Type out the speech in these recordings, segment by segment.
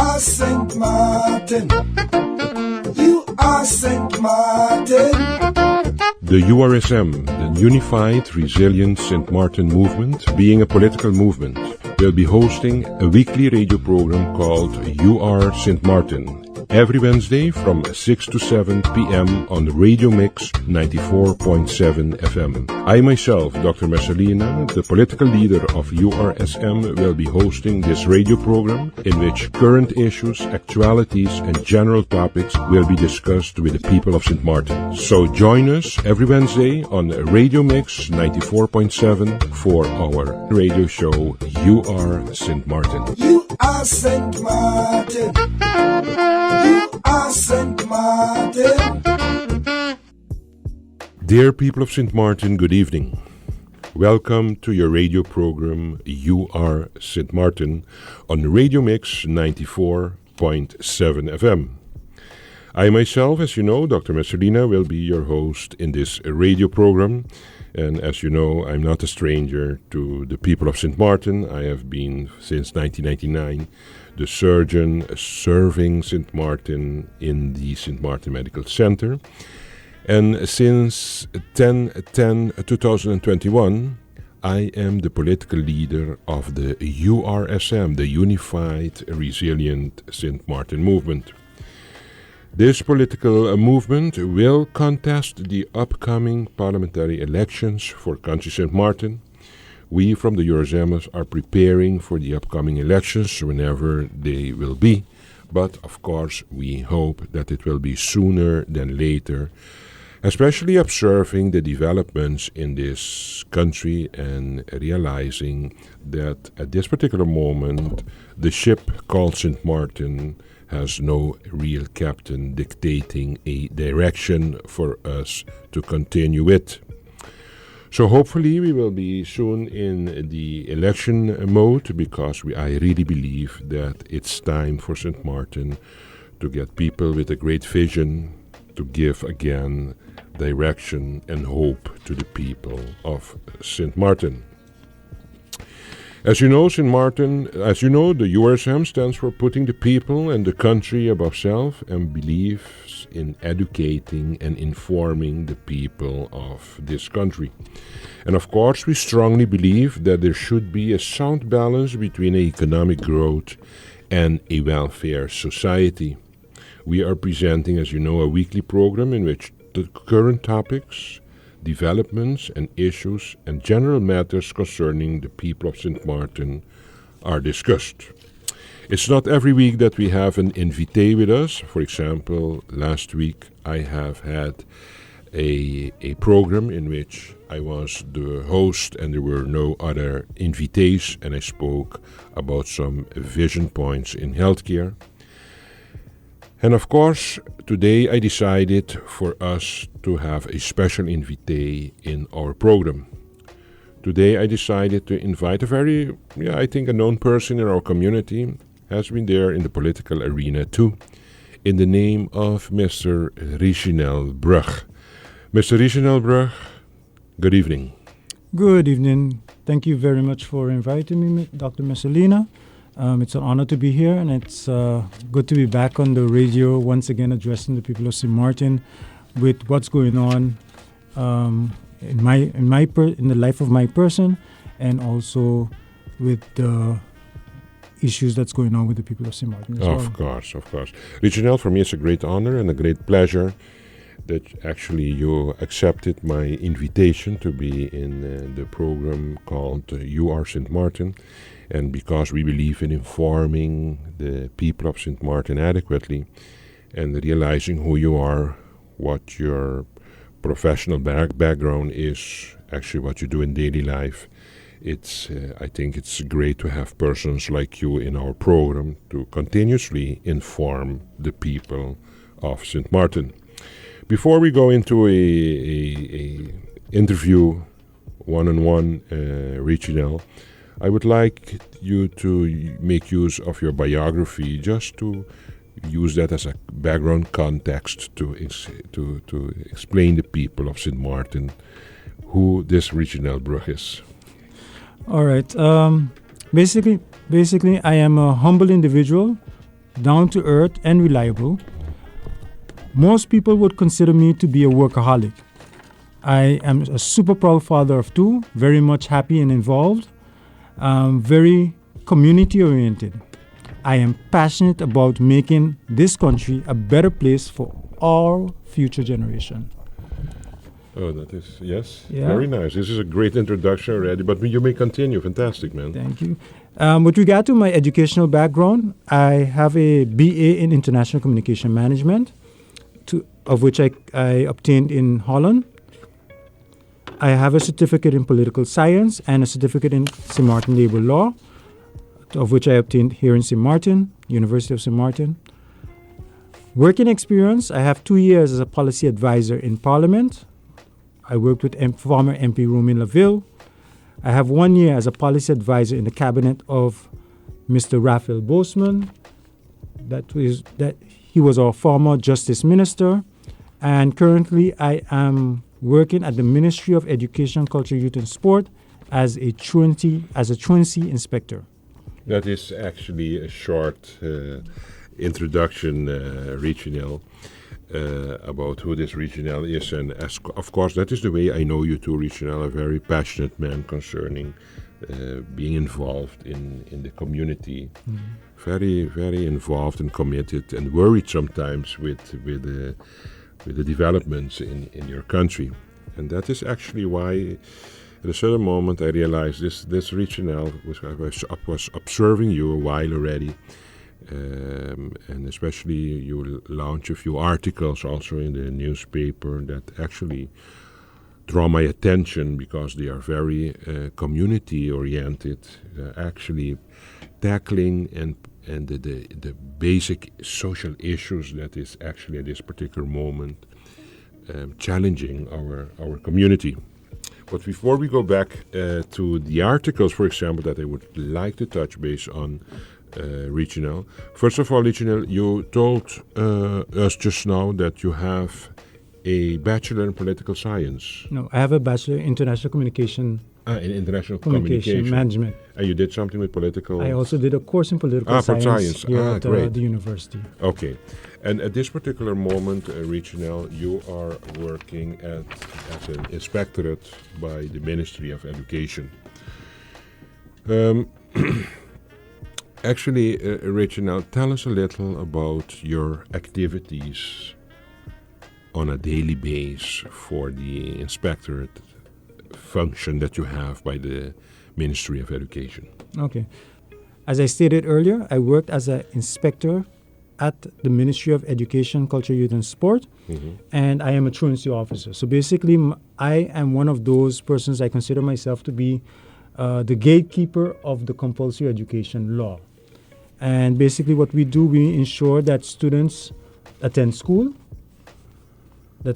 are Sint Maarten. You are Sint Maarten. The URSM, the Unified Resilient Sint Maarten Movement, being a political movement, will be hosting a weekly radio program called You Are Sint Maarten, every Wednesday from 6 to 7 p.m. on Radio Mix 94.7 FM. I myself, Dr. Mercelina, the political leader of URSM, will be hosting this radio program in which current issues, actualities and general topics will be discussed with the people of Sint Maarten. So join us every Wednesday on Radio Mix 94.7 for our radio show You Are Sint Maarten. You are Sint Maarten. You are Sint Maarten. Dear people of Sint Maarten, good evening. Welcome to your radio program You Are Sint Maarten on Radio Mix 94.7 FM. I myself, as you know, Dr. Mercelina, will be your host in this radio program. And as you know, I'm not a stranger to the people of Sint Maarten. I have been, since 1999, the surgeon serving Sint Maarten in the Sint Maarten Medical Center. And since 10/10/2021, I am the political leader of the URSM, the Unified Resilient Sint Maarten Movement. This political movement will contest the upcoming parliamentary elections for country Sint Maarten. We from the URSMers are preparing for the upcoming elections whenever they will be, but of course we hope that it will be sooner than later, especially observing the developments in this country and realizing that at this particular moment the ship called Sint Maarten has no real captain dictating a direction for us to continue with. So hopefully we will be soon in the election mode, because I really believe that it's time for Sint Maarten to get people with a great vision to give again direction and hope to the people of Sint Maarten. As you know, Sint Maarten, the URSM stands for putting the people and the country above self and believes in educating and informing the people of this country. And of course, we strongly believe that there should be a sound balance between economic growth and a welfare society. We are presenting, as you know, a weekly program in which the current topics, developments and issues and general matters concerning the people of Sint Maarten are discussed. It's not every week that we have an invité with us. For example, last week I have had a program in which I was the host and there were no other invités, and I spoke about some vision points in healthcare. And of course, today I decided for us to have a special invité in our program. Today I decided to invite a very, I think a known person in our community, has been there in the political arena too, in the name of Mr.Richinel Brug. Mr.Richinel Brug, good evening. Good evening. Thank you very much for inviting me, Dr. Mercelina. It's an honor to be here, and it's good to be back on the radio once again, addressing the people of Sint Maarten with what's going on in the life of my person, and also with the issues that's going on with the people of Sint Maarten as well. Of course. Richinel, for me it's a great honor and a great pleasure that actually you accepted my invitation to be in the program called You Are Sint Maarten. And because we believe in informing the people of Sint Maarten adequately and realizing who you are, what your professional background is, actually what you do in daily life, I think it's great to have persons like you in our program to continuously inform the people of Sint Maarten. Before we go into a interview one-on-one, Richinel, I would like you to make use of your biography, just to use that as a background context to explain the people of Sint Maarten who this Richinel Brug is. All right. Basically, I am a humble individual down to earth, and reliable. Most people would consider me to be a workaholic. I am a super proud father of two, very much happy and involved, very community oriented. I am passionate about making this country a better place for all future generations. Oh, that is, yes, Yeah. very nice. This is a great introduction already, but you may continue. Fantastic, man. Thank you. With regard to my educational background, I have a BA in International Communication Management, of which I obtained in Holland. I have a certificate in Political Science and a certificate in Sint Maarten Labor Law, of which I obtained here in Sint Maarten, University of Sint Maarten. Working experience, I have 2 years as a policy advisor in Parliament. I worked with former MP Romain Laville. I have 1 year as a policy advisor in the cabinet of Mr. Raphael Bosman. He was our former justice minister. And currently I am working at the Ministry of Education, Culture, Youth and Sport as a truancy inspector. That is actually a short introduction, Richinel, about who this Richinel is. And of course, that is the way I know you too, Richinel, a very passionate man concerning being involved in the community. Mm-hmm. Very, very involved and committed and worried sometimes with the developments in your country. And that is actually why at a certain moment I realized this Richinel, I was observing you a while already, and especially you launch a few articles also in the newspaper that actually draw my attention because they are very community oriented, actually tackling and the basic social issues that is actually at this particular moment challenging our community. But before we go back to the articles, for example, that I would like to touch base on, Richinel. First of all, Richinel, you told us just now that you have a bachelor in political science. No, I have a bachelor in international communication. In international communication management. And you did something with political... I also did a course in political science here at the university. Okay. And at this particular moment, Richinel, you are working as an inspectorate by the Ministry of Education. Actually, Richinel, tell us a little about your activities on a daily basis for the inspectorate function that you have by the Ministry of Education. Okay. As I stated earlier, I worked as an inspector at the Ministry of Education, Culture, Youth and Sport, and I am a truancy officer. So basically, I am one of those persons. I consider myself to be the gatekeeper of the compulsory education law. And basically what we do, we ensure that students attend school. The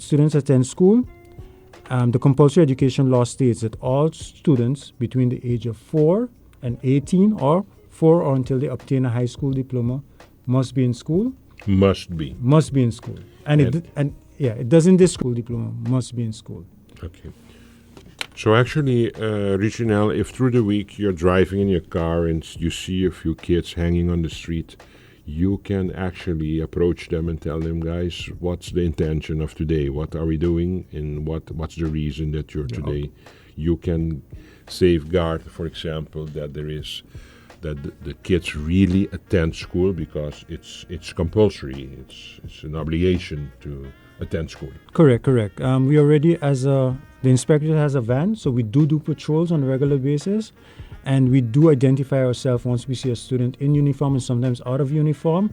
compulsory education law states that all students between the age of 4 and 18 or 4 or until they obtain a high school diploma must be in school. Must be in school. It doesn't this school diploma must be in school. Okay. So actually, Richinel, if through the week you're driving in your car and you see a few kids hanging on the street, you can actually approach them and tell them, guys, what's the intention of today? What are we doing? And what's the reason that you're today? You can safeguard, for example, that the kids really attend school because it's compulsory. It's an obligation to attend school. Correct. We already, the inspector has a van, so we do patrols on a regular basis. And we do identify ourselves once we see a student in uniform and sometimes out of uniform.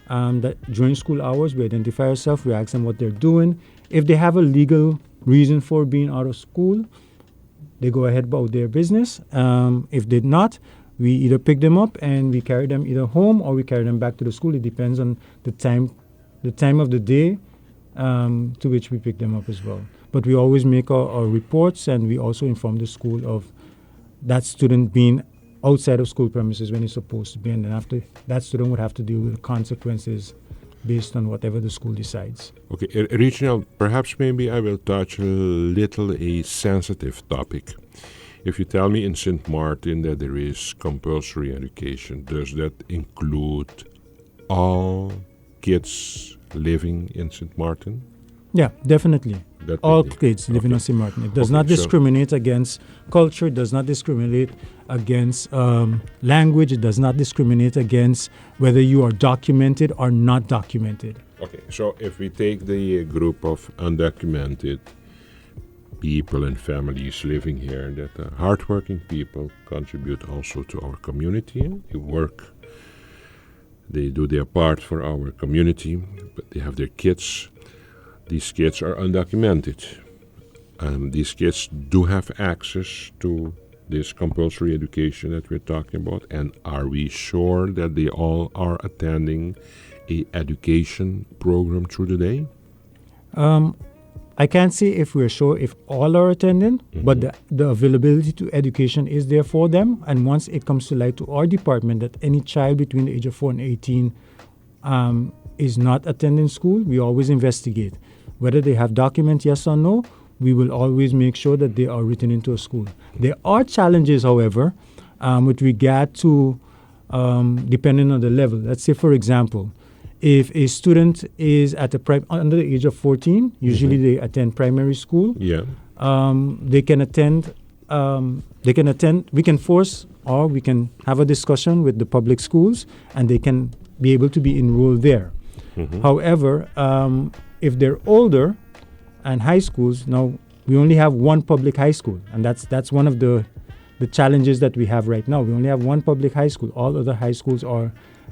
That during school hours, we identify ourselves, we ask them what they're doing. If they have a legal reason for being out of school, they go ahead about their business. If they not, we either pick them up and we carry them either home or we carry them back to the school. It depends on the time of the day to which we pick them up as well. But we always make our reports, and we also inform the school of that student being outside of school premises when he's supposed to be, and then after that student would have to deal with the consequences based on whatever the school decides. Okay, Richinel, perhaps maybe I will touch a sensitive topic. If you tell me in Sint Maarten that there is compulsory education, does that include all kids living in Sint Maarten? Yeah, definitely. All kids living Okay. on Sint Maarten. It does not so- discriminate against culture. It does not discriminate against language. It does not discriminate against whether you are documented or not documented. Okay, so if we take the group of undocumented people and families living here, that are hardworking people, contribute also to our community. They work, they do their part for our community, but they have their kids. These kids are undocumented. These kids do have access to this compulsory education that we're talking about. And are we sure that they all are attending a education program through the day? I can't say if we're sure if all are attending, but the availability to education is there for them. And once it comes to light to our department that any child between the age of 4 and 18 is not attending school, we always investigate. Whether they have documents, yes or no, we will always make sure that they are written into a school. There are challenges, however, with regard to depending on the level. Let's say, for example, if a student is at under the age of 14, usually they attend primary school. Yeah. They can attend. We can force, or we can have a discussion with the public schools, and they can be able to be enrolled there. However, if they're older and high schools, now we only have one public high school, and that's one of the challenges that we have right now. We only have one public high school. All other high schools are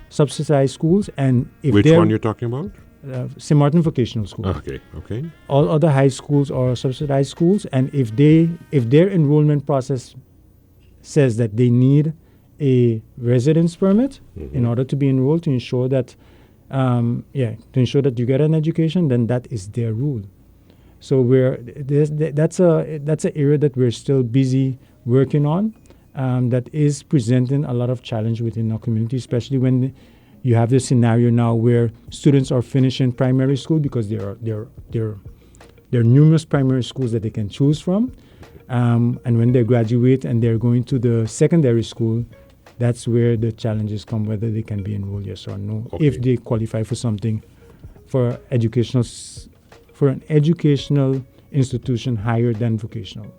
subsidized schools, and if Which one you're talking about? St. Maarten Vocational School. Okay. All other high schools are subsidized schools, and if their enrollment process says that they need a residence permit in order to be enrolled to ensure that you get an education, then that is their rule. So that's an area that we're still busy working on. That is presenting a lot of challenge within our community, especially when you have this scenario now where students are finishing primary school because there are numerous primary schools that they can choose from, and when they graduate and they're going to the secondary school, that's where the challenges come, whether they can be enrolled, yes or no, if they qualify for something, for an educational institution higher than vocational.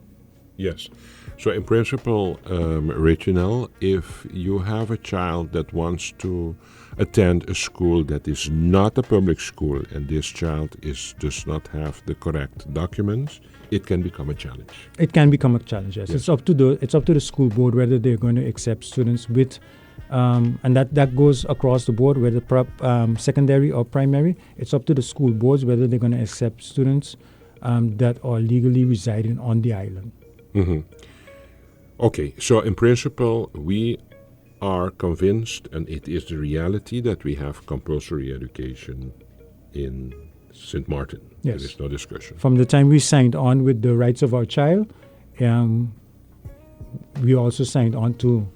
Yes. So in principle, Richinel, if you have a child that wants to attend a school that is not a public school and this child does not have the correct documents, it can become a challenge. It can become a challenge, yes. It's up to the school board whether they're going to accept students with, and that goes across the board, whether secondary or primary. It's up to the school boards whether they're going to accept students that are legally residing on the island. Okay, so in principle, we are convinced, and it is the reality, that we have compulsory education in Sint Maarten. Yes. There is no discussion. From the time we signed on with the rights of our child, we also signed on to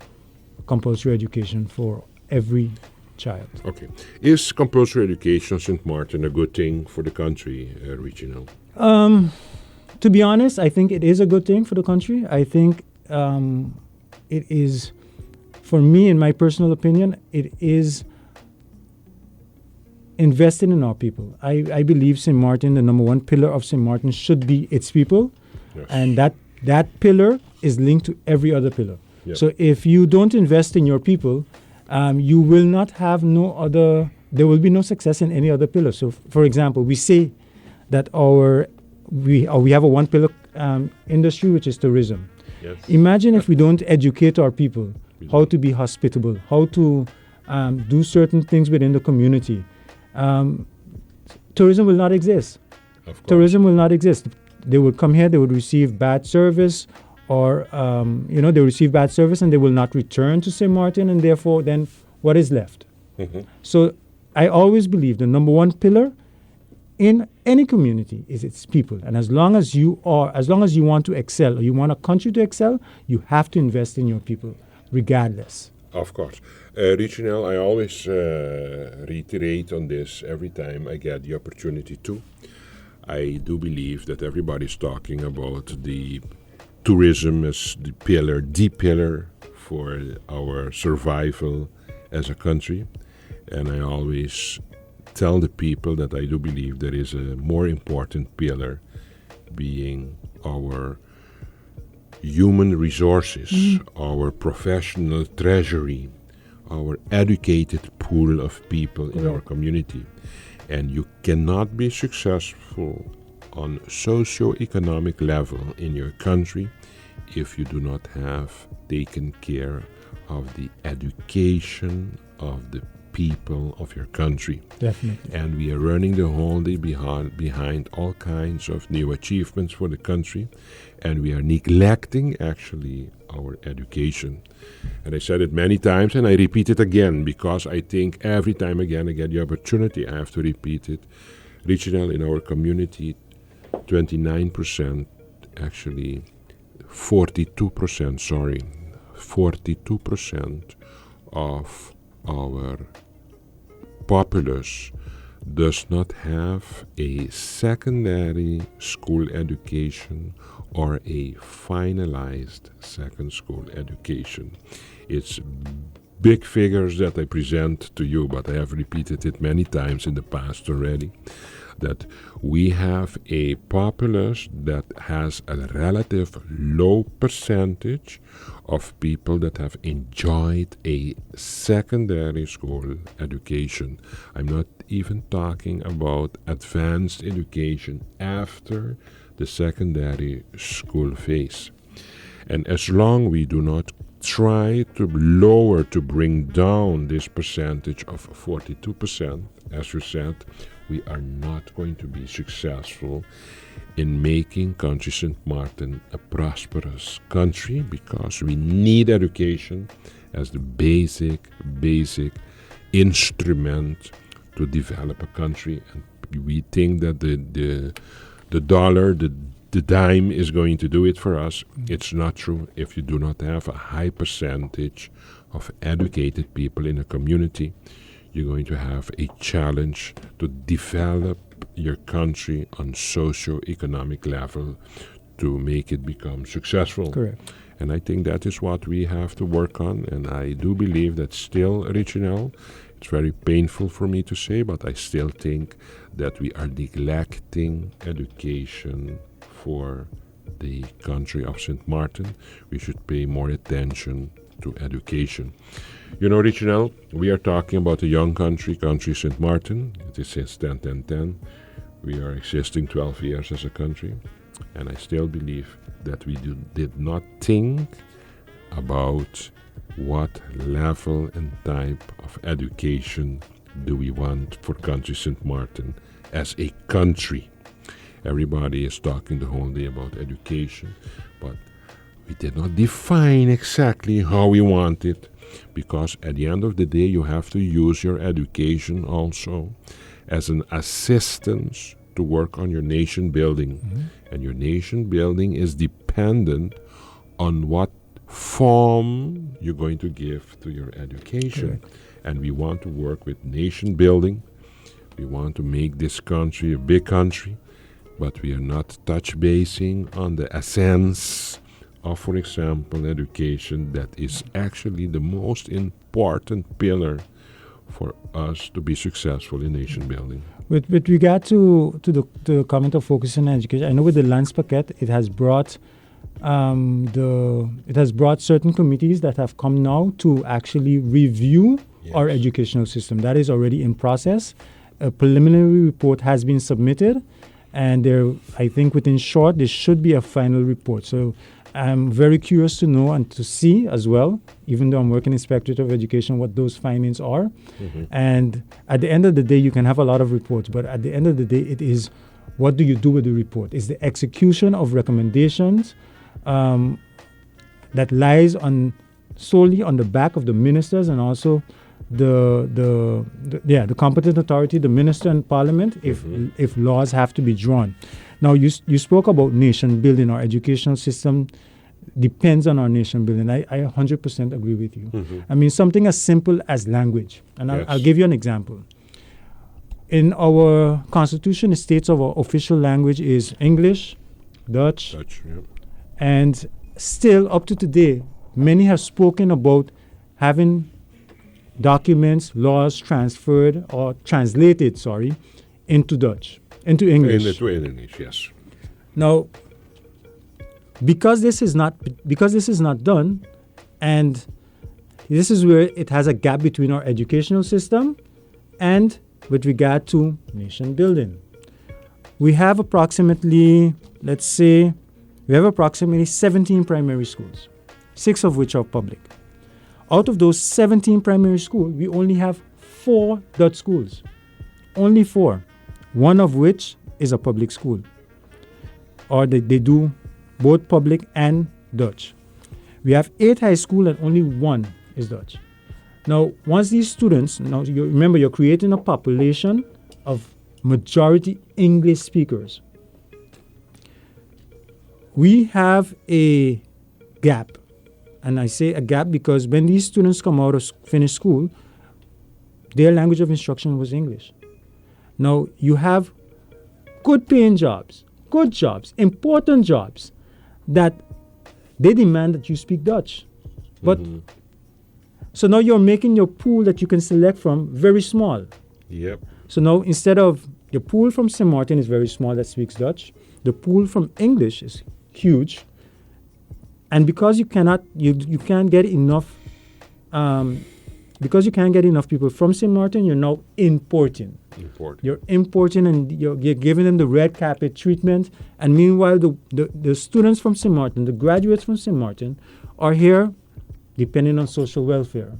compulsory education for every child. Okay. Is compulsory education in Sint Maarten a good thing for the country, Richinel? To be honest, I think it is a good thing for the country. I think it is, for me, in my personal opinion, it is investing in our people. I believe St. Maarten, the number one pillar of St. Maarten, should be its people. Yes. And that pillar is linked to every other pillar. Yep. So if you don't invest in your people, you will not have there will be no success in any other pillar. So, for example, we say that we have a one-pillar industry, which is tourism. Yes. Imagine if we don't educate our people how to be hospitable, how to do certain things within the community. Tourism will not exist. Of course. Tourism will not exist. They would come here, they would receive bad service, or they receive bad service and they will not return to St. Maarten, and therefore then what is left? So I always believe the number one pillar in any community is its people. And as long as you want to excel, or you want a country to excel, you have to invest in your people, regardless. Of course. Richinel, I always reiterate on this every time I get the opportunity to. I do believe that everybody's talking about the tourism as the pillar for our survival as a country. And I always tell the people that I do believe there is a more important pillar, being our human resources, our professional treasury, our educated pool of people in our community. And you cannot be successful on socio-economic level in your country if you do not have taken care of the education of the people of your country. Definitely. And we are running the whole day behind all kinds of new achievements for the country, and we are neglecting actually our education. And I said it many times, and I repeat it again, because I think every time again I get the opportunity, I have to repeat it. Richinel, in our community, 29%, actually 42% of our populace does not have a secondary school education or a finalized second school education. It's big figures that I present to you, but I have repeated it many times in the past already, that we have a populace that has a relative low percentage of people that have enjoyed a secondary school education. I'm not even talking about advanced education after the secondary school phase. And as long we do not try to lower, to bring down this percentage of 42%, as you said, we are not going to be successful in making country Sint Maarten a prosperous country, because we need education as the basic instrument to develop a country. And we think that the dollar, the dime is going to do it for us. It's not true. If you do not have a high percentage of educated people in a community, you're going to have a challenge to develop your country on socio-economic level to make it become successful. Correct. And I think that is what we have to work on. And I do believe that still, Richinel, it's very painful for me to say, but I still think that we are neglecting education for the country of Sint Maarten. We should pay more attention to education. You know, Richinel, we are talking about a young country Sint Maarten. It is since 10. We are existing 12 years as a country. And I still believe that we did not think about what level and type of education do we want for country Sint Maarten as a country. Everybody is talking the whole day about education, but we did not define exactly how we want it, because at the end of the day you have to use your education also as an assistance to work on your nation building. And your nation building is dependent on what form you're going to give to your education. Correct. And we want to work with nation building. We want to make this country a big country, but we are not touch basing on the essence of, for example, education, that is actually the most important pillar for us to be successful in nation building. With regard to the comment of focusing on education, I know with the Lands Packet, it has brought certain committees that have come now to actually review our educational system. That is already in process. A preliminary report has been submitted, and I think within short there should be a final report. So I'm very curious to know and to see as well, even though I'm working in Inspectorate of Education, what those findings are. And at the end of the day, you can have a lot of reports, but at the end of the day, it is what do you do with the report? It's the execution of recommendations that lies solely on the back of the ministers and also the competent authority, the minister and parliament, if laws have to be drawn. Now, you spoke about nation building. Our educational system depends on our nation building. I 100% agree with you. I mean, something as simple as language. And I'll give you an example. In our constitution, it states our official language is English, Dutch, and still up to today, many have spoken about having documents, laws transferred or translated, into Dutch, into English. Into English, yes. Now, because this is not done, and this is where it has a gap between our educational system and with regard to nation building. We have approximately 17 primary schools, 6 of which are public. Out of those 17 primary schools, we only have 4 Dutch schools. Only 4. One of which is a public school. Or they do both public and Dutch. We have 8 high schools and only 1 is Dutch. Now, once these students, remember you're creating a population of majority English speakers. We have a gap. And I say a gap because when these students come out of finish school, their language of instruction was English. Now, you have good paying jobs, important jobs that they demand that you speak Dutch. But so now you're making your pool that you can select from very small. Yep. So now instead of the pool from St. Maarten is very small that speaks Dutch, the pool from English is huge. And because you can't get enough people from St. Maarten, you're now importing. You're importing and you're giving them the red carpet treatment. And meanwhile, the students from St. Maarten, the graduates from St. Maarten, are here depending on social welfare,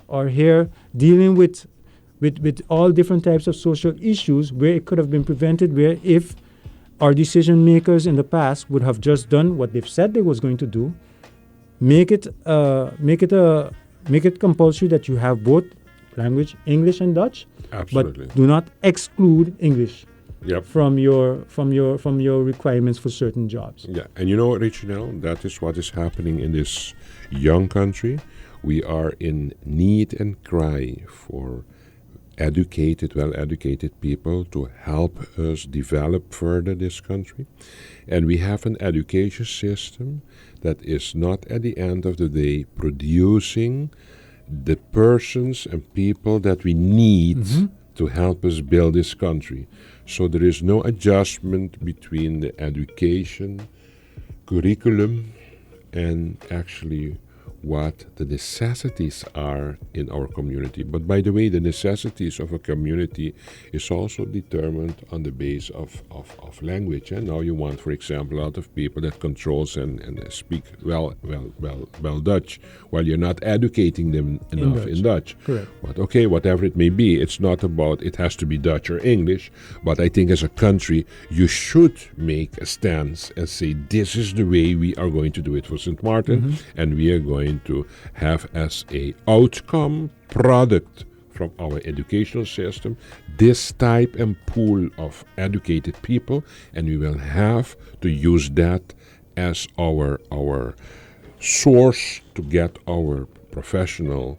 are here dealing with all different types of social issues where it could have been prevented, where if our decision makers in the past would have just done what they've said they was going to do, make it compulsory that you have both language, English and Dutch. Absolutely. But do not exclude English Yep. from your requirements for certain jobs. Yeah, and you know what, Richinel, that is what is happening in this young country. We are in need and cry for well-educated people to help us develop further this country. And we have an education system that is not at the end of the day producing the persons and people that we need to help us build this country. So there is no adjustment between the education curriculum and actually what the necessities are in our community. But by the way, the necessities of a community is also determined on the base of language. And now you want, for example, a lot of people that controls and speak well Dutch, while you're not educating them enough in Dutch. Correct. But okay, whatever it may be, it's not about it has to be Dutch or English. But I think as a country, you should make a stance and say, this is the way we are going to do it for St. Maarten, and we are going to have as a outcome product from our educational system this type and pool of educated people, and we will have to use that as our source to get our professionals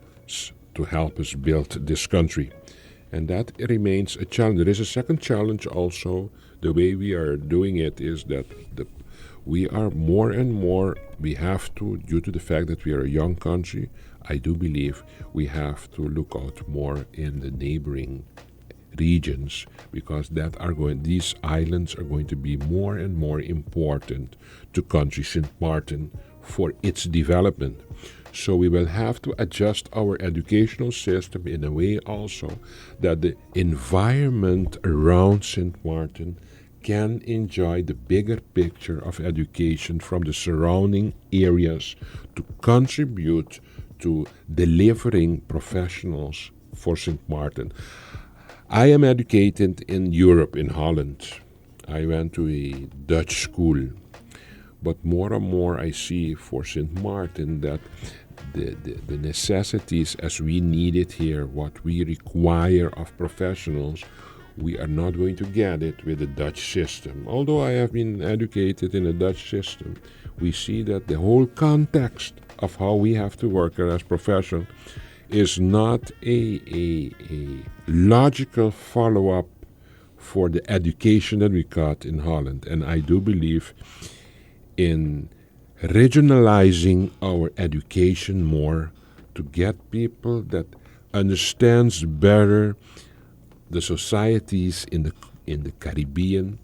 to help us build this country. And that remains a challenge. There is a second challenge also. The way we are doing it is that we are more and more, we have to, due to the fact that we are a young country, I do believe we have to look out more in the neighboring regions, because these islands are going to be more and more important to country Sint Maarten for its development. So we will have to adjust our educational system in a way also that the environment around Sint Maarten can enjoy the bigger picture of education from the surrounding areas to contribute to delivering professionals for St. Maarten. I am educated in Europe, in Holland. I went to a Dutch school. But more and more I see for St. Maarten that the necessities as we need it here, what we require of professionals, we are not going to get it with the Dutch system. Although I have been educated in the Dutch system, we see that the whole context of how we have to work as professionals is not a logical follow-up for the education that we got in Holland. And I do believe in regionalizing our education more to get people that understands better the societies in the Caribbean,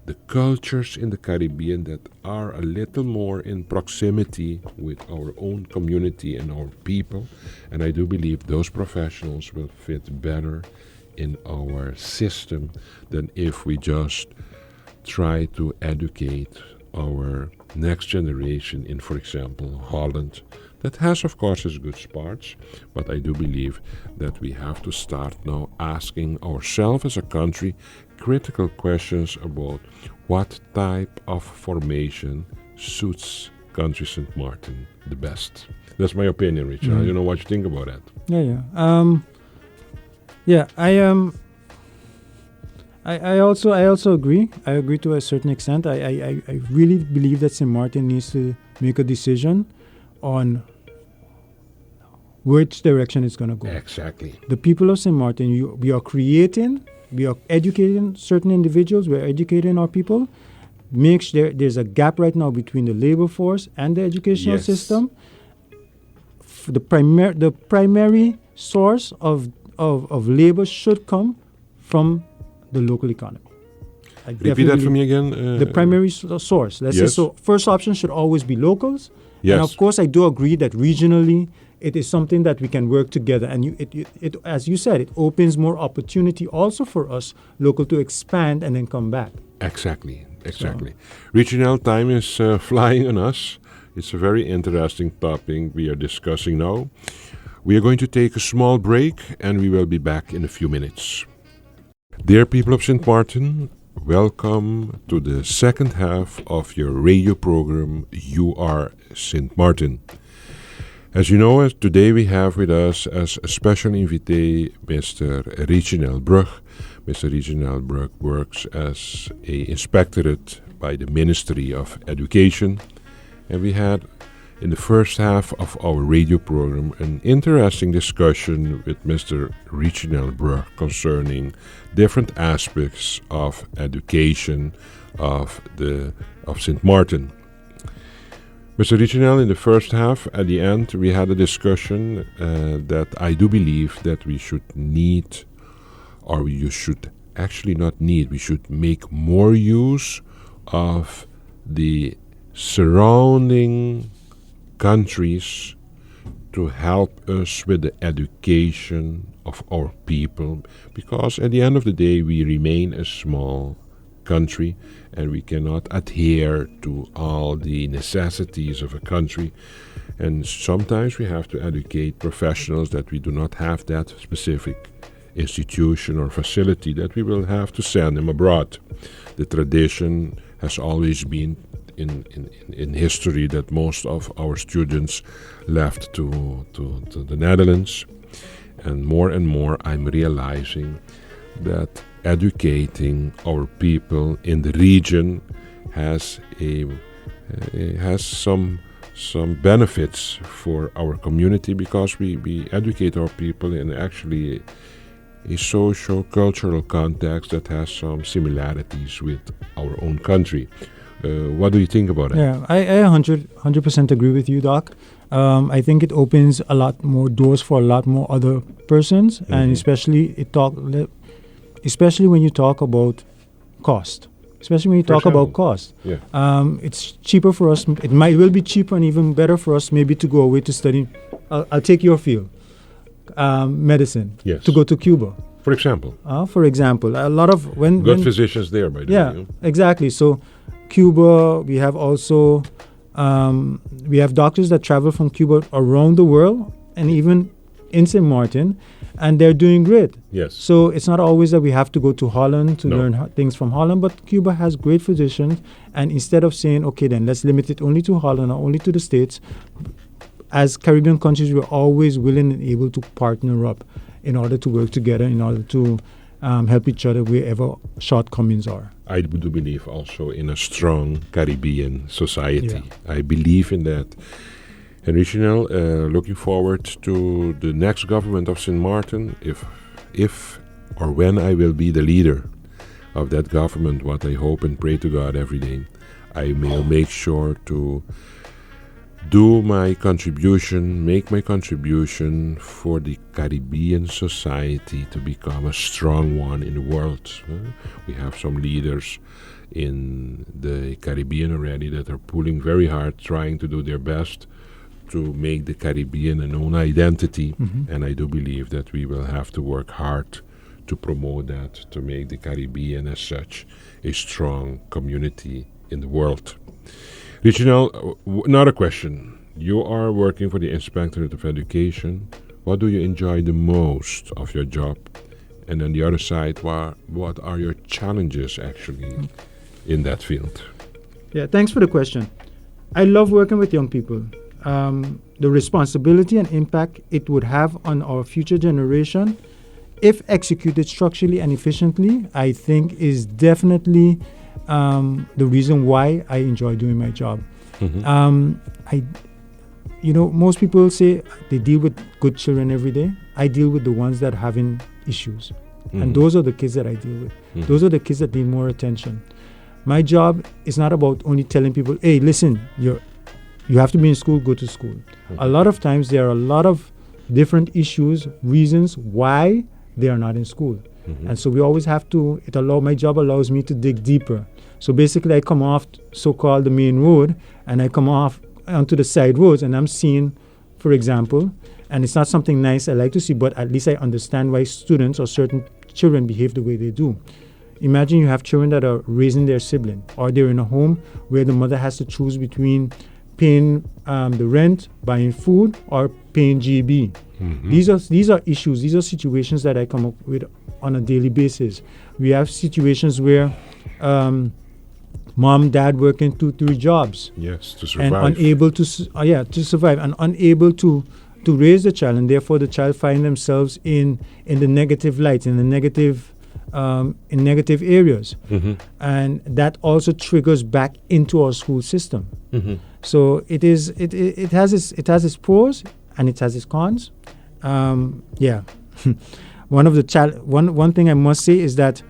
the cultures in the Caribbean that are a little more in proximity with our own community and our people. And I do believe those professionals will fit better in our system than if we just try to educate our next generation in, for example, Holland. That has, of course, its good parts, but I do believe that we have to start now asking ourselves as a country critical questions about what type of formation suits country Sint Maarten the best. That's my opinion, Richard. I don't know what you think about that. I also agree. I agree to a certain extent. I really believe that Sint Maarten needs to make a decision on which direction it's going to go. Exactly. The people of Sint Maarten, we are educating certain individuals, we're educating our people. There's a gap right now between the labor force and the educational system. The primary source of labor should come from the local economy. Repeat that for me again. The primary source. Let's say so. First option should always be locals. Yes. And of course, I do agree that regionally, it is something that we can work together. And it as you said, it opens more opportunity also for us local to expand and then come back. Exactly. Richinel, time is flying on us. It's a very interesting topic we are discussing now. We are going to take a small break and we will be back in a few minutes. Dear people of Sint Maarten, welcome to the second half of your radio program, You Are Sint Maarten. As you know, today we have with us as a special invité Mr.Richinel Brug. Mr.Richinel Brug works as an inspectorate by the Ministry of Education. And we had, in the first half of our radio program, an interesting discussion with Mr. Richinel Brug concerning different aspects of education of Sint Maarten. Mr. Richinel, in the first half, at the end, we had a discussion that I do believe that we should need, or you should actually not need, we should make more use of the surrounding countries to help us with the education of our people, because at the end of the day we remain a small country and we cannot adhere to all the necessities of a country, and sometimes we have to educate professionals that we do not have that specific institution or facility, that we will have to send them abroad. The tradition has always been in history that most of our students left to the Netherlands, and more I'm realizing that educating our people in the region has some benefits for our community, because we educate our people in actually a socio-cultural context that has some similarities with our own country. What do you think about that? Yeah, I 100% agree with you, Doc. I think it opens a lot more doors for a lot more other persons, and especially when you talk about cost. Especially when you talk about cost. Yeah. It's cheaper for us. It will be cheaper and even better for us maybe to go away to study. I'll take your field, medicine. Yes. To go to Cuba. For example. A lot of good physicians there, by the way. Yeah, exactly. So Cuba, we have also we have doctors that travel from Cuba around the world and even in Sint Maarten, and they're doing great. Yes. So it's not always that we have to go to Holland to learn things from Holland, but Cuba has great physicians, and instead of saying, okay, then let's limit it only to Holland or only to the States, as Caribbean countries, we're always willing and able to partner up in order to work together, in order to help each other wherever shortcomings are. I do believe also in a strong Caribbean society. Yeah. I believe in that. And Richinel, looking forward to the next government of Sint Maarten. If or when I will be the leader of that government, what I hope and pray to God every day, I will make sure to do my contribution, make my contribution for the Caribbean society to become a strong one in the world. We have some leaders in the Caribbean already that are pulling very hard, trying to do their best to make the Caribbean a known identity. And I do believe that we will have to work hard to promote that, to make the Caribbean as such a strong community in the world. Richinel, another question. You are working for the Inspectorate of Education. What do you enjoy the most of your job? And on the other side, what are your challenges actually in that field? Yeah, thanks for the question. I love working with young people. The responsibility and impact it would have on our future generation, if executed structurally and efficiently, I think is definitely the reason why I enjoy doing my job. Most people say they deal with good children every day. I deal with the ones that are having issues. And those are the kids that I deal with. Those are the kids that need more attention. My job is not about only telling people, hey, listen, you have to be in school, go to school. A lot of times there are a lot of different issues, reasons why they are not in school. And so we always have to, my job allows me to dig deeper. So basically I come off so-called the main road and I come off onto the side roads and I'm seeing, for example, and it's not something nice I like to see, but at least I understand why students or certain children behave the way they do. Imagine you have children that are raising their sibling, or they're in a home where the mother has to choose between paying the rent, buying food, or paying GB. These are issues. These are situations that I come up with on a daily basis. We have situations where mom, dad working 2-3 jobs. Yes, to survive. And unable to survive, and unable to raise the child, and therefore the child find themselves in the negative light, in the negative in negative areas, and that also triggers back into our school system. So it has its pros and it has its cons. One thing I must say is that,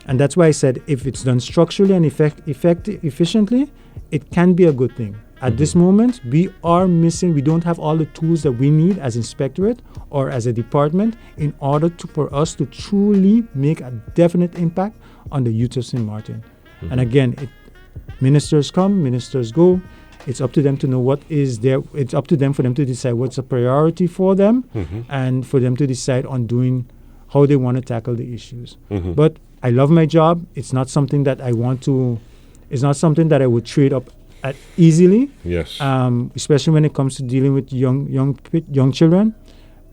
and that's why I said if it's done structurally and efficiently, it can be a good thing. At this moment, we don't have all the tools that we need as inspectorate or as a department in order for us to truly make a definite impact on the youth of St. Maarten. And again, ministers come, ministers go. It's up to them to know what is there. It's up to them for them to decide what's a priority for them and for them to decide on doing how they want to tackle the issues. But I love my job. It's not something that I want to, it's not something that I would trade up at easily. Yes. Especially when it comes to dealing with young children.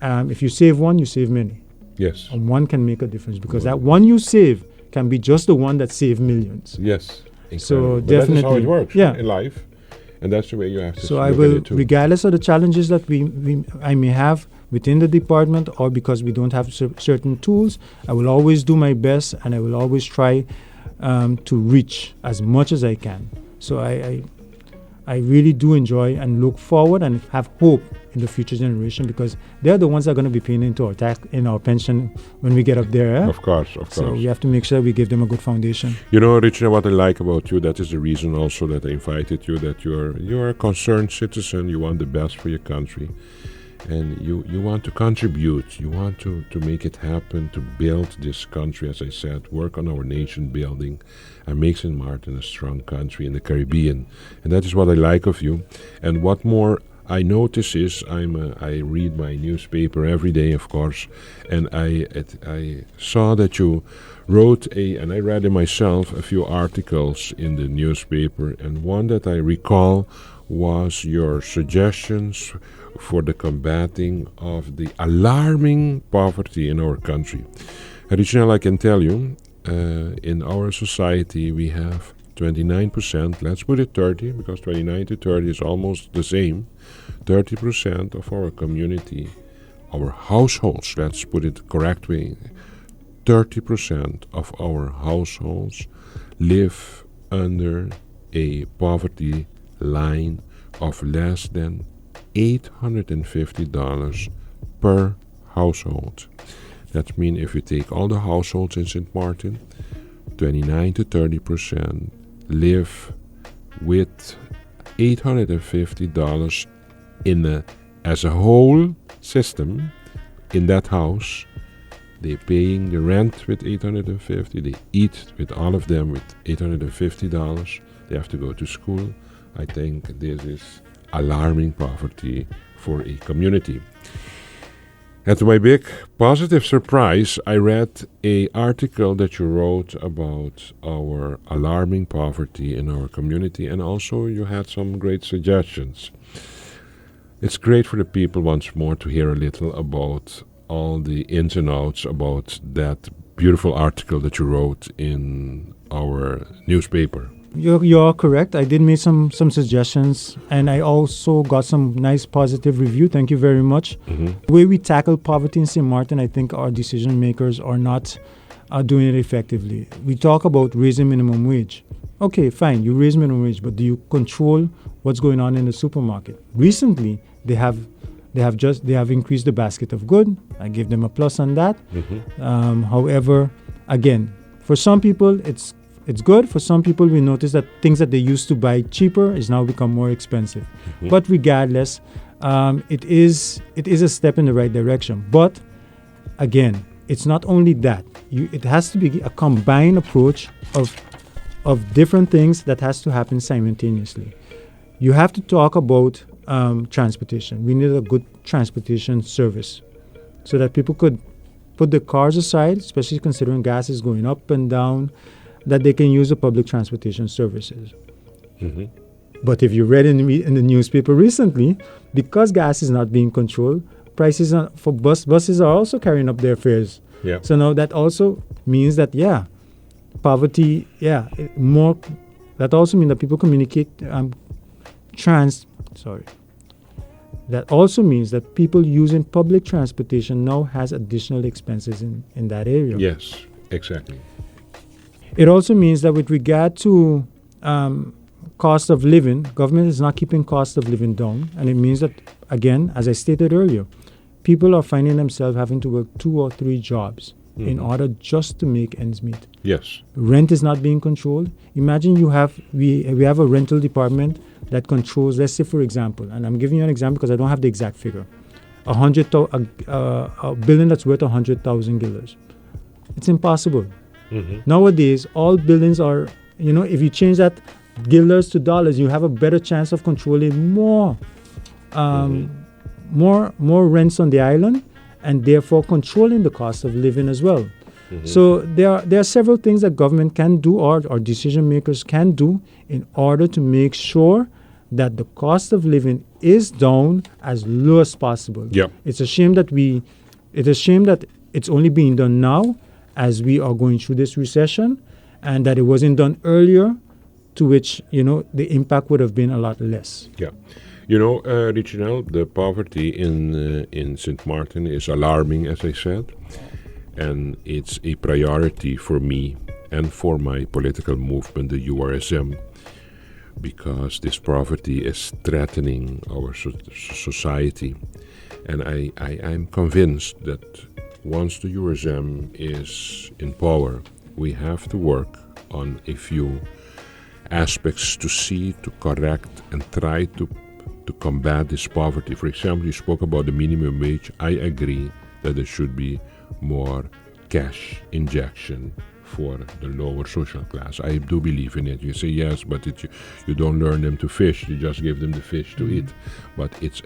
If you save one, you save many. Yes. And one can make a difference because that one you save can be just the one that saved millions. Yes. So but definitely. that is how it works in life. And that's the way you have to So I will, regardless of the challenges that I may have within the department or because we don't have certain tools, I will always do my best and I will always try to reach as much as I can. So I really do enjoy and look forward and have hope in the future generation because they're the ones that are going to be paying into our tax in our pension when we get up there. Of course. So we have to make sure we give them a good foundation. You know, Richard, what I like about you, that is the reason also that I invited you, that you're a concerned citizen, you want the best for your country. And you want to contribute, you want to make it happen, to build this country, as I said, work on our nation building and make St. Maarten a strong country in the Caribbean. And that is what I like of you. And what more I notice is, I read my newspaper every day, of course, and I saw that you wrote and I read it myself, a few articles in the newspaper, and one that I recall was your suggestions for the combating of the alarming poverty in our country. Richinel, I can tell you, in our society we have 29%, let's put it 30, because 29 to 30 is almost the same, 30% of our community, our households, let's put it correct way, 30% of our households live under a poverty line of less than $850 per household. That means if you take all the households in St. Maarten, 29 to 30% live with $850 as a whole system, in that house, they're paying the rent with $850. They eat with all of them with $850. They have to go to school. I think this is alarming poverty for a community. And to my big positive surprise, I read an article that you wrote about our alarming poverty in our community, and also you had some great suggestions. It's great for the people once more to hear a little about all the ins and outs about that beautiful article that you wrote in our newspaper. You're correct. I did make some suggestions, and I also got some nice positive review. Thank you very much. The way we tackle poverty in St. Maarten, I think our decision makers are not doing it effectively. We talk about raising minimum wage. Okay, fine, you raise minimum wage, but do you control what's going on in the supermarket? Recently, they have increased the basket of goods. I give them a plus on that. However, again, for some people it's good. For some people, we notice that things that they used to buy cheaper is now become more expensive. But regardless, it is a step in the right direction. But again, it's not only that. It has to be a combined approach of different things that has to happen simultaneously. You have to talk about transportation. We need a good transportation service so that people could put their cars aside, especially considering gas is going up and down, that they can use the public transportation services. But if you read in the newspaper recently, because gas is not being controlled, prices for buses are also carrying up their fares. Yeah. So now that also means that, poverty, that also means that people communicate, that also means that people using public transportation now has additional expenses in that area. Yes, exactly. It also means that with regard to cost of living, government is not keeping cost of living down. And it means that, again, as I stated earlier, people are finding themselves having to work 2 or 3 jobs in order just to make ends meet. Yes. Rent is not being controlled. Imagine we have a rental department that controls, let's say, for example, and I'm giving you an example because I don't have the exact figure, a building that's worth 100,000 guilders. It's impossible. Nowadays, all buildings are, if you change that guilders to dollars, you have a better chance of controlling more rents on the island, and therefore controlling the cost of living as well. So there are several things that government can do or decision makers can do in order to make sure that the cost of living is down as low as possible. Yep. It's a shame that it's only being done now as we are going through this recession, and that it wasn't done earlier, to which, the impact would have been a lot less. Yeah. Richinel, the poverty in Sint Maarten is alarming, as I said, and it's a priority for me and for my political movement, the URSM, because this poverty is threatening our society. And I'm convinced that once the URSM is in power, we have to work on a few aspects to correct and try to combat this poverty. For example, you spoke about the minimum wage. I agree that there should be more cash injection for the lower social class. I do believe in it. You say yes, but you don't learn them to fish. You just give them the fish to eat. But it's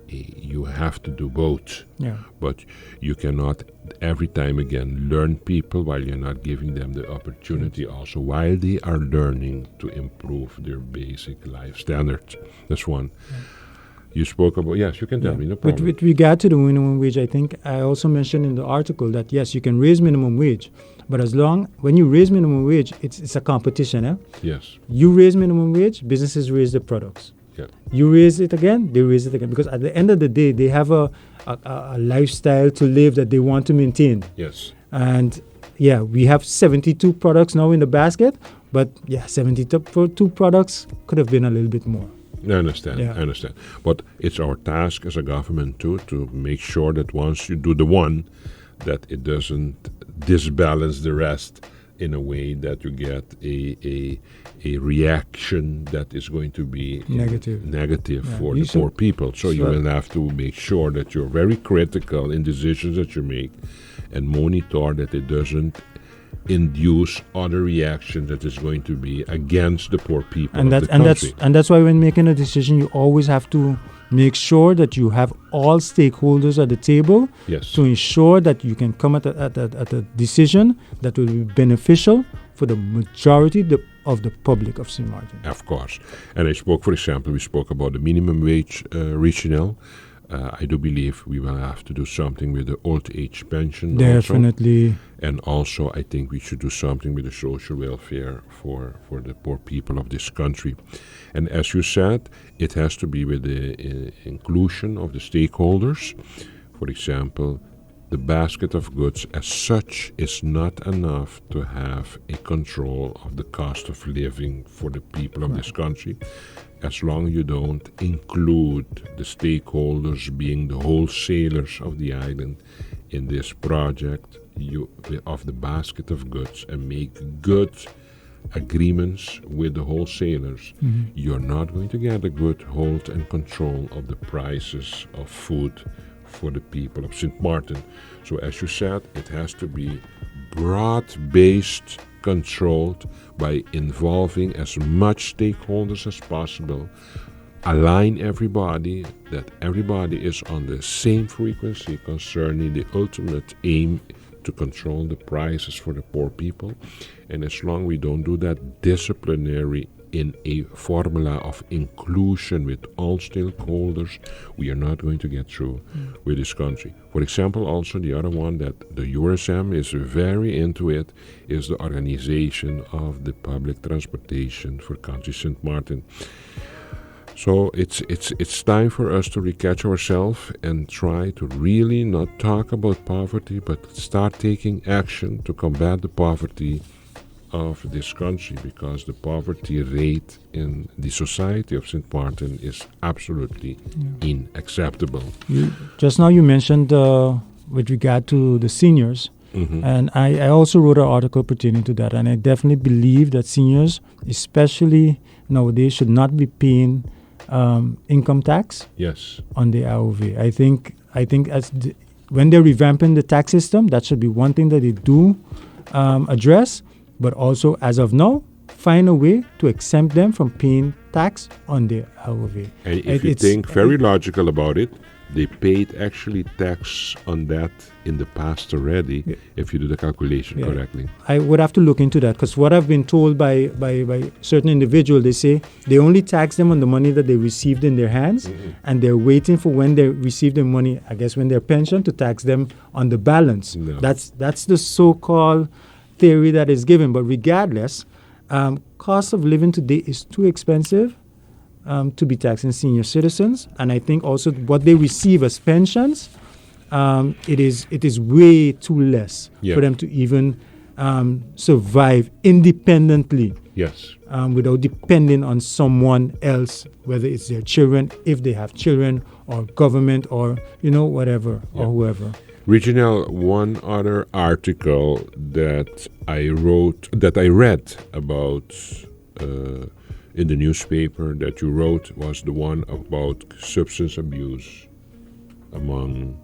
you have to do both. Yeah. But you cannot every time again learn people while you're not giving them the opportunity also while they are learning to improve their basic life standards. That's one. You spoke about, yes, you can tell me, no problem. With regard to the minimum wage, I think I also mentioned in the article that yes, you can raise minimum wage, but when you raise minimum wage, it's a competition. Yes. You raise minimum wage, businesses raise their products. Yeah. You raise it again, they raise it again. Because at the end of the day, they have a lifestyle to live that they want to maintain. Yes. And we have 72 products now in the basket, but 72 products could have been a little bit more. I understand. But it's our task as a government too to make sure that once you do the one, that it doesn't disbalance the rest, in a way that you get a reaction that is going to be negative for the poor people. So you will have to make sure that you're very critical in decisions that you make and monitor that it doesn't induce other reactions that is going to be against the poor people of the country. That's why when making a decision, you always have to make sure that you have all stakeholders at the table to ensure that you can come at a decision that will be beneficial for the majority of the public of Sint Maarten. Of course. And for example, we spoke about the minimum wage, Richinel. I do believe we will have to do something with the old age pension. Definitely. Also. And also, I think we should do something with the social welfare for the poor people of this country. And as you said, it has to be with the inclusion of the stakeholders. For example, the basket of goods as such is not enough to have a control of the cost of living for the people of this country. As long as you don't include the stakeholders being the wholesalers of the island in this project of the basket of goods and make good agreements with the wholesalers, you're not going to get a good hold and control of the prices of food for the people of Sint Maarten. So as you said, it has to be broad-based, controlled by involving as much stakeholders as possible, align everybody, that everybody is on the same frequency concerning the ultimate aim to control the prices for the poor people. And as long as we don't do that disciplinary in a formula of inclusion with all stakeholders, we are not going to get through with this country. For example, also the other one that the URSM is very into it is the organization of the public transportation for country Sint Maarten. So it's time for us to recatch ourselves and try to really not talk about poverty, but start taking action to combat the poverty of this country, because the poverty rate in the society of Sint Maarten is absolutely unacceptable. Just now you mentioned with regard to the seniors, and I also wrote an article pertaining to that, and I definitely believe that seniors, especially nowadays, should not be paying income tax on the AOV. I think when they're revamping the tax system, that should be one thing that they do address. But also, as of now, find a way to exempt them from paying tax on their AOV. And if you think very logical about it, they paid actually tax on that in the past already, if you do the calculation correctly. I would have to look into that, because what I've been told by certain individuals, they say they only tax them on the money that they received in their hands, and they're waiting for when they receive their money, I guess when their pension, to tax them on the balance. No. That's the so-called theory that is given. But regardless, cost of living today is too expensive to be taxing senior citizens, and I think also what they receive as pensions, it is way too less for them to even survive independently. Without depending on someone else, whether it's their children, if they have children, or government, or whatever, or whoever. Richinel, one other article that I read about in the newspaper that you wrote was the one about substance abuse among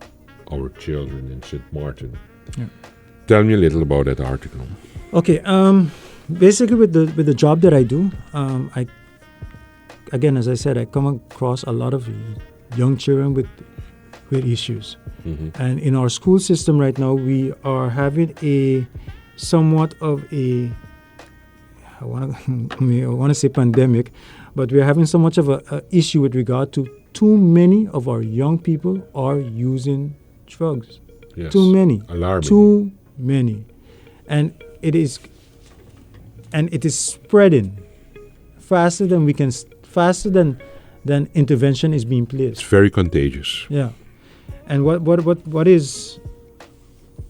our children in Sint Maarten. Tell me a little about that article. Okay, basically with the job that I do, as I said, I come across a lot of young children with issues. And in our school system right now, we are having a somewhat of a, I want to say pandemic, but we're having so much of a issue with regard to too many of our young people are using drugs. Too many. Alarming. Too many. And it is spreading faster than intervention is being placed. It's very contagious. Yeah. And what is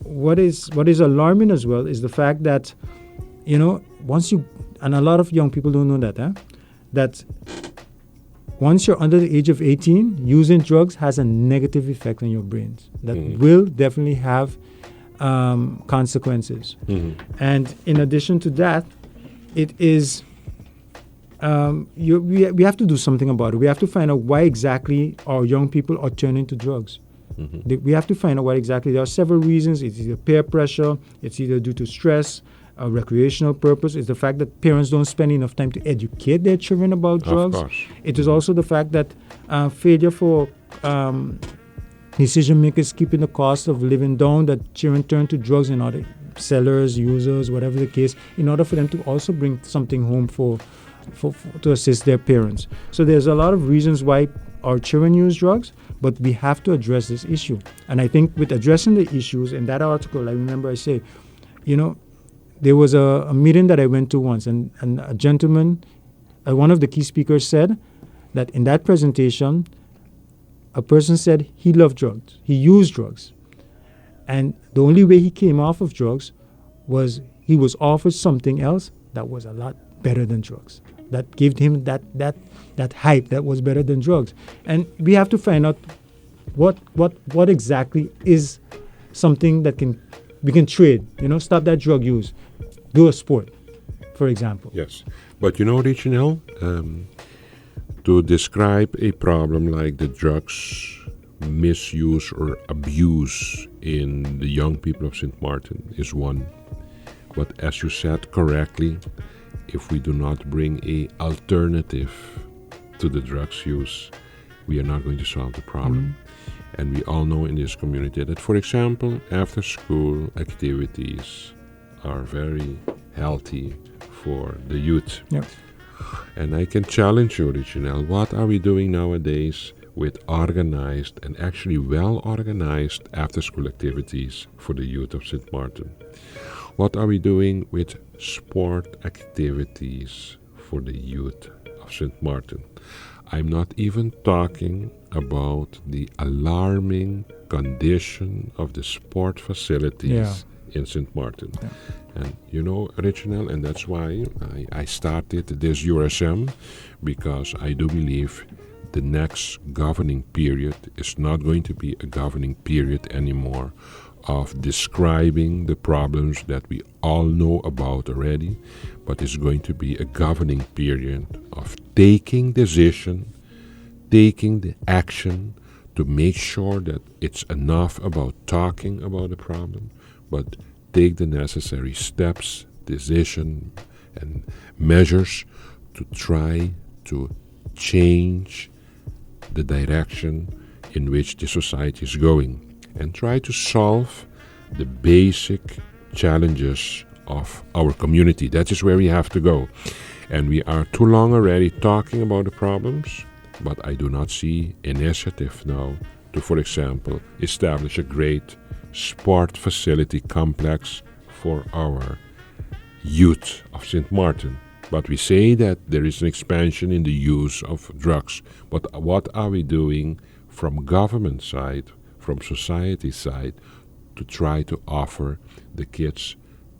alarming as well is the fact that, once you, and a lot of young people don't know that, that once you're under the age of 18, using drugs has a negative effect on your brains that will definitely have consequences. Mhm. And in addition to that, it is we have to do something about it. We have to find out why exactly our young people are turning to drugs. We have to find out what exactly. There are several reasons. It's either peer pressure, it's either due to stress, recreational purpose. It's the fact that parents don't spend enough time to educate their children about drugs. Of course. It is also the fact that failure for decision makers keeping the cost of living down, that children turn to drugs in order, sellers, users, whatever the case, in order for them to also bring something home for to assist their parents. So there's a lot of reasons why our children use drugs, but we have to address this issue. And I think with addressing the issues in that article, I remember I say, there was a meeting that I went to once, and a gentleman, one of the key speakers said that in that presentation, a person said he loved drugs, he used drugs. And the only way he came off of drugs was he was offered something else that was a lot better than drugs, that gave him that hype that was better than drugs. And we have to find out what exactly is something that we can trade, stop that drug use, do a sport, for example. Yes. But Richinel, to describe a problem like the drugs misuse or abuse in the young people of Sint Maarten is one. But as you said correctly, if we do not bring an alternative to the drugs use, we are not going to solve the problem. And we all know in this community that, for example, after school activities are very healthy for the youth. Yep. And I can challenge you, Richinel, what are we doing nowadays with organized and actually well-organized after-school activities for the youth of Sint Maarten? What are we doing with sport activities for the youth of Sint Maarten? I'm not even talking about the alarming condition of the sport facilities in Sint Maarten. Yeah. And Richinel, and that's why I started this URSM, because I do believe the next governing period is not going to be a governing period anymore of describing the problems that we all know about already, but it's going to be a governing period of taking decision, taking the action to make sure that it's enough about talking about the problem, but take the necessary steps, decision, and measures to try to change the direction in which the society is going, and try to solve the basic challenges of our community. That is where we have to go. And we are too long already talking about the problems, but I do not see initiative now to, for example, establish a great sport facility complex for our youth of Sint Maarten. But we say that there is an expansion in the use of drugs. But what are we doing from government side, from society side, to try to offer the kids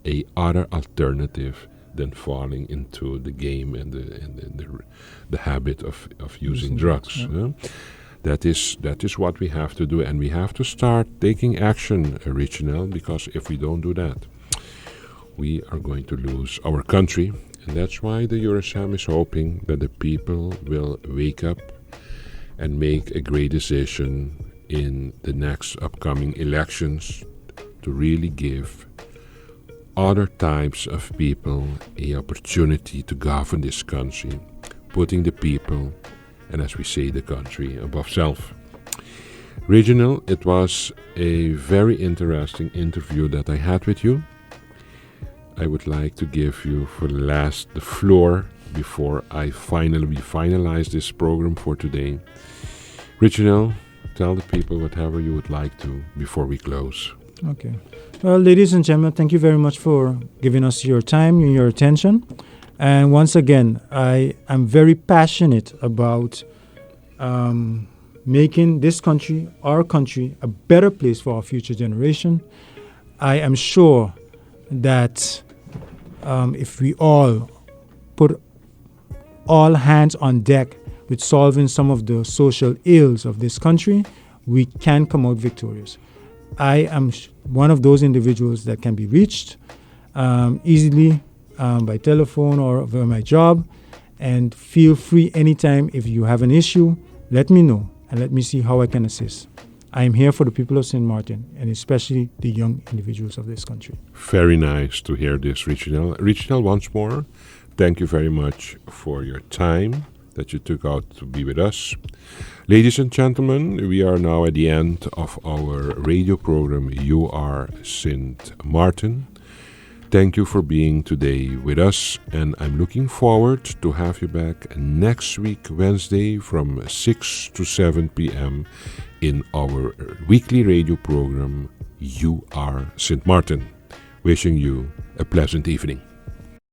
a other alternative than falling into the game and the habit of using drugs? Yeah. That is what we have to do, and we have to start taking action, Richinel, because if we don't do that, we are going to lose our country. And that's why the URSM is hoping that the people will wake up and make a great decision in the next upcoming elections to really give other types of people an opportunity to govern this country, putting the people, and as we say, the country, above self. Richinel, it was a very interesting interview that I had with you. I would like to give you the floor before we finalize this program for today. Richinel, tell the people whatever you would like to before we close. Okay. Well, ladies and gentlemen, thank you very much for giving us your time and your attention. And once again, I am very passionate about making this country, our country, a better place for our future generation. I am sure that if we all put all hands on deck with solving some of the social ills of this country, we can come out victorious. I am one of those individuals that can be reached easily by telephone or via my job. And feel free anytime if you have an issue, let me know and let me see how I can assist. I am here for the people of Sint Maarten and especially the young individuals of this country. Very nice to hear this, Richinel. Richinel, once more, thank you very much for your time that you took out to be with us. Ladies and gentlemen, we are now at the end of our radio program, You Are Sint Maarten. Thank you for being today with us, and I'm looking forward to have you back next week, Wednesday, from 6 to 7 p.m. in our weekly radio program, You Are Sint Maarten. Wishing you a pleasant evening.